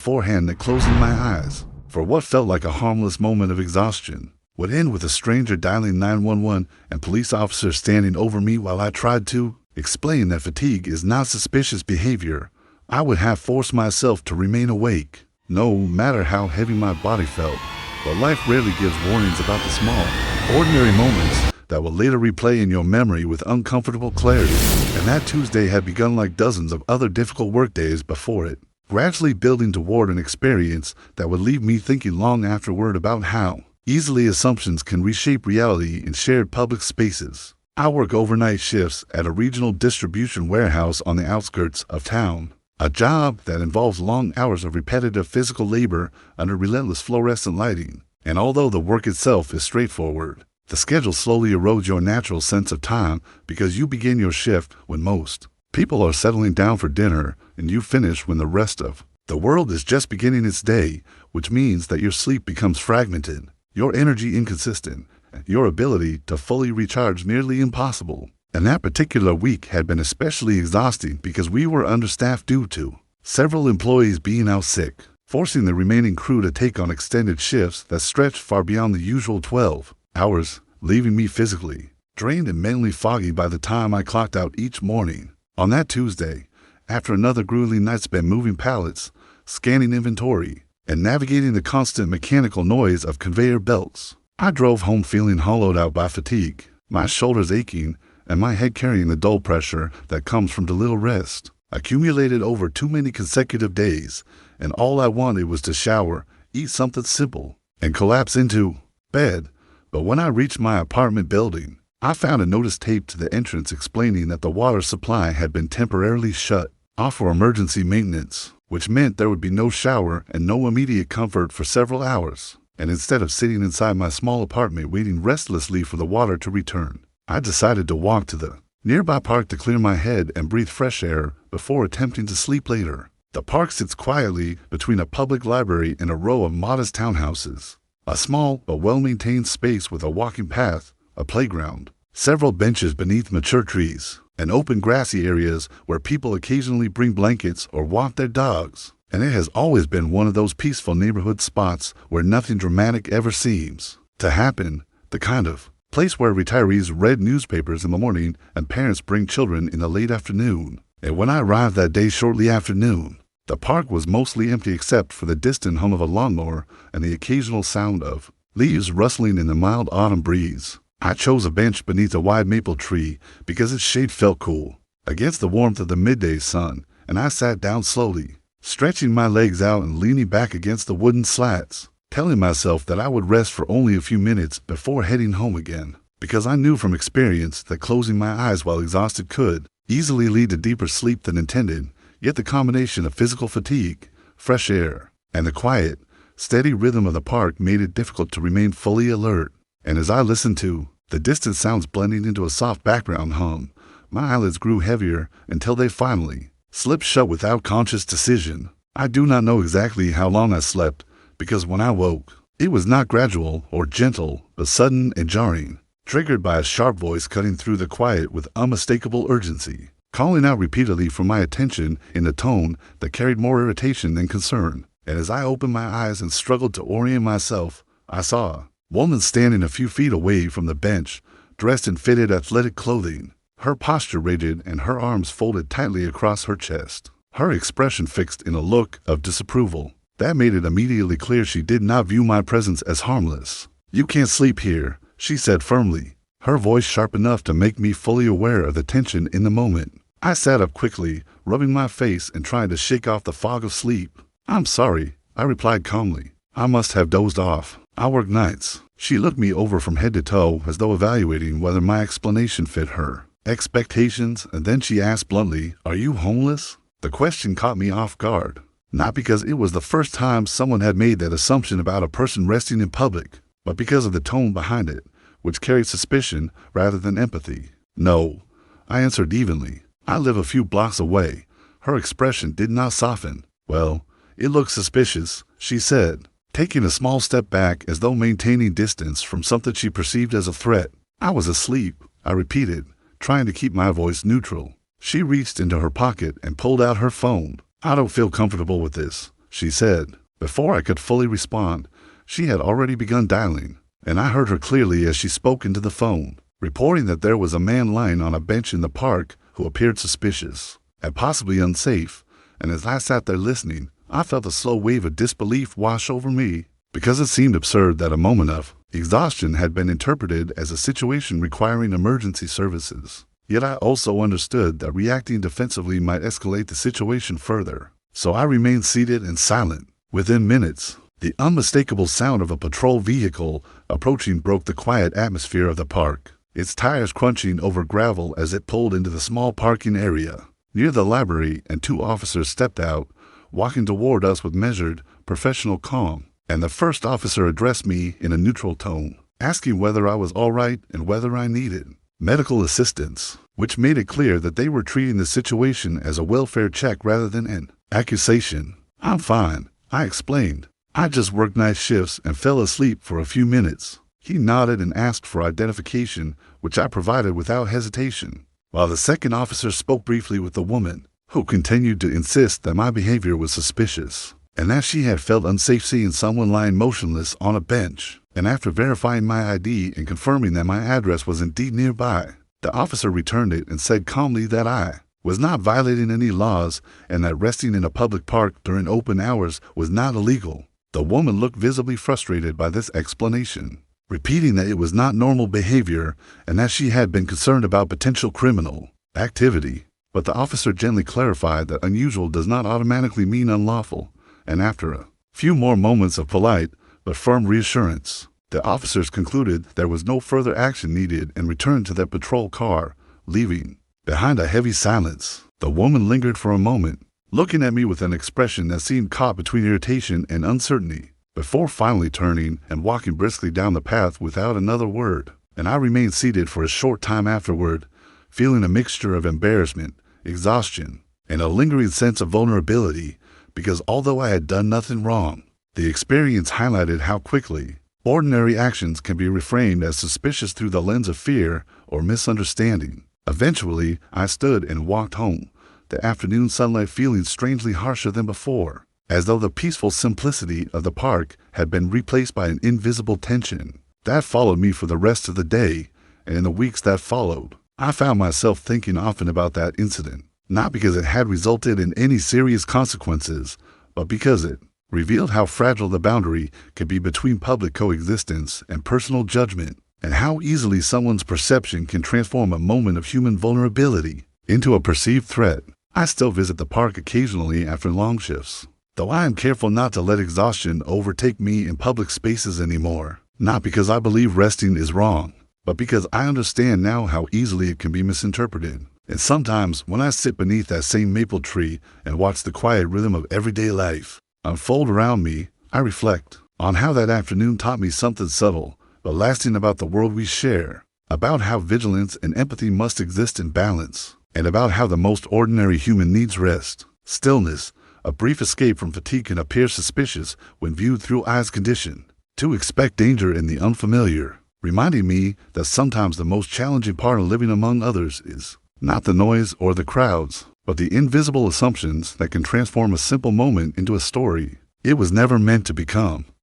beforehand that closing my eyes for what felt like a harmless moment of exhaustion would end with a stranger dialing 911 and police officers standing over me while I tried to explain that fatigue is not suspicious behavior. I would have forced myself to remain awake, no matter how heavy my body felt. But life rarely gives warnings about the small, ordinary moments that will later replay in your memory with uncomfortable clarity. And that Tuesday had begun like dozens of other difficult workdays before it, gradually building toward an experience that would leave me thinking long afterward about how easily assumptions can reshape reality in shared public spaces. I work overnight shifts at a regional distribution warehouse on the outskirts of town, a job that involves long hours of repetitive physical labor under relentless fluorescent lighting. And although the work itself is straightforward, the schedule slowly erodes your natural sense of time because you begin your shift when most people are settling down for dinner and you finish when the rest of the world is just beginning its day, which means that your sleep becomes fragmented, your energy inconsistent, and your ability to fully recharge nearly impossible. And that particular week had been especially exhausting because we were understaffed due to several employees being out sick, forcing the remaining crew to take on extended shifts that stretched far beyond the usual 12 hours, leaving me physically drained and mentally foggy by the time I clocked out each morning. On that Tuesday, after another grueling night spent moving pallets, scanning inventory, and navigating the constant mechanical noise of conveyor belts, I drove home feeling hollowed out by fatigue, my shoulders aching, and my head carrying the dull pressure that comes from the little rest accumulated over too many consecutive days, and all I wanted was to shower, eat something simple, and collapse into bed. But when I reached my apartment building, I found a notice taped to the entrance explaining that the water supply had been temporarily shut off for emergency maintenance, which meant there would be no shower and no immediate comfort for several hours. And instead of sitting inside my small apartment waiting restlessly for the water to return, I decided to walk to the nearby park to clear my head and breathe fresh air before attempting to sleep later. The park sits quietly between a public library and a row of modest townhouses, a small but well-maintained space with a walking path, a playground, several benches beneath mature trees, and open grassy areas where people occasionally bring blankets or walk their dogs. And it has always been one of those peaceful neighborhood spots where nothing dramatic ever seems to happen, the kind of place where retirees read newspapers in the morning and parents bring children in the late afternoon. And when I arrived that day shortly after noon, the park was mostly empty except for the distant hum of a lawnmower and the occasional sound of leaves rustling in the mild autumn breeze. I chose a bench beneath a wide maple tree because its shade felt cool against the warmth of the midday sun, and I sat down slowly, stretching my legs out and leaning back against the wooden slats, telling myself that I would rest for only a few minutes before heading home again, because I knew from experience that closing my eyes while exhausted could easily lead to deeper sleep than intended. Yet the combination of physical fatigue, fresh air, and the quiet, steady rhythm of the park made it difficult to remain fully alert. And as I listened to the distant sounds blending into a soft background hum, my eyelids grew heavier until they finally slipped shut without conscious decision. I do not know exactly how long I slept, because when I woke, it was not gradual or gentle, but sudden and jarring, triggered by a sharp voice cutting through the quiet with unmistakable urgency, calling out repeatedly for my attention in a tone that carried more irritation than concern. And as I opened my eyes and struggled to orient myself, I saw a woman standing a few feet away from the bench, dressed in fitted athletic clothing, her posture rigid and her arms folded tightly across her chest, her expression fixed in a look of disapproval that made it immediately clear she did not view my presence as harmless. "You can't sleep here," she said firmly, her voice sharp enough to make me fully aware of the tension in the moment. I sat up quickly, rubbing my face and trying to shake off the fog of sleep. "I'm sorry," I replied calmly. "I must have dozed off. I work nights." She looked me over from head to toe as though evaluating whether my explanation fit her expectations, and then she asked bluntly, "Are you homeless?" The question caught me off guard, not because it was the first time someone had made that assumption about a person resting in public, but because of the tone behind it, which carried suspicion rather than empathy. "No," I answered evenly. "I live a few blocks away." Her expression did not soften. "Well, it looks suspicious," she said, taking a small step back as though maintaining distance from something she perceived as a threat. "I was asleep," I repeated, trying to keep my voice neutral. She reached into her pocket and pulled out her phone. "I don't feel comfortable with this," she said. Before I could fully respond, she had already begun dialing, and I heard her clearly as she spoke into the phone, reporting that there was a man lying on a bench in the park who appeared suspicious and possibly unsafe. And as I sat there listening, I felt a slow wave of disbelief wash over me, because it seemed absurd that a moment of exhaustion had been interpreted as a situation requiring emergency services. Yet I also understood that reacting defensively might escalate the situation further. So I remained seated and silent. Within minutes, the unmistakable sound of a patrol vehicle approaching broke the quiet atmosphere of the park, its tires crunching over gravel as it pulled into the small parking area near the library, and 2 officers stepped out, walking toward us with measured, professional calm. And the first officer addressed me in a neutral tone, asking whether I was all right and whether I needed medical assistance, which made it clear that they were treating the situation as a welfare check rather than an accusation. "I'm fine," I explained. "I just worked night shifts and fell asleep for a few minutes." He nodded and asked for identification, which I provided without hesitation, while the second officer spoke briefly with the woman, who continued to insist that my behavior was suspicious, and that she had felt unsafe seeing someone lying motionless on a bench. And after verifying my ID and confirming that my address was indeed nearby, the officer returned it and said calmly that I was not violating any laws and that resting in a public park during open hours was not illegal. The woman looked visibly frustrated by this explanation, repeating that it was not normal behavior and that she had been concerned about potential criminal activity. But the officer gently clarified that unusual does not automatically mean unlawful, and after a few more moments of polite but firm reassurance, the officers concluded there was no further action needed and returned to their patrol car, leaving behind a heavy silence. The woman lingered for a moment, looking at me with an expression that seemed caught between irritation and uncertainty, before finally turning and walking briskly down the path without another word. And I remained seated for a short time afterward, feeling a mixture of embarrassment, exhaustion, and a lingering sense of vulnerability, because although I had done nothing wrong, the experience highlighted how quickly ordinary actions can be reframed as suspicious through the lens of fear or misunderstanding. Eventually, I stood and walked home, the afternoon sunlight feeling strangely harsher than before, as though the peaceful simplicity of the park had been replaced by an invisible tension that followed me for the rest of the day. And in the weeks that followed, I found myself thinking often about that incident, not because it had resulted in any serious consequences, but because it revealed how fragile the boundary can be between public coexistence and personal judgment, and how easily someone's perception can transform a moment of human vulnerability into a perceived threat. I still visit the park occasionally after long shifts, though I am careful not to let exhaustion overtake me in public spaces anymore, not because I believe resting is wrong, but because I understand now how easily it can be misinterpreted. And sometimes when I sit beneath that same maple tree and watch the quiet rhythm of everyday life unfold around me, I reflect on how that afternoon taught me something subtle but lasting about the world we share, about how vigilance and empathy must exist in balance, and about how the most ordinary human needs rest, stillness. A brief escape from fatigue can appear suspicious when viewed through eyes conditioned to expect danger in the unfamiliar, reminding me that sometimes the most challenging part of living among others is not the noise or the crowds, but the invisible assumptions that can transform a simple moment into a story it was never meant to become.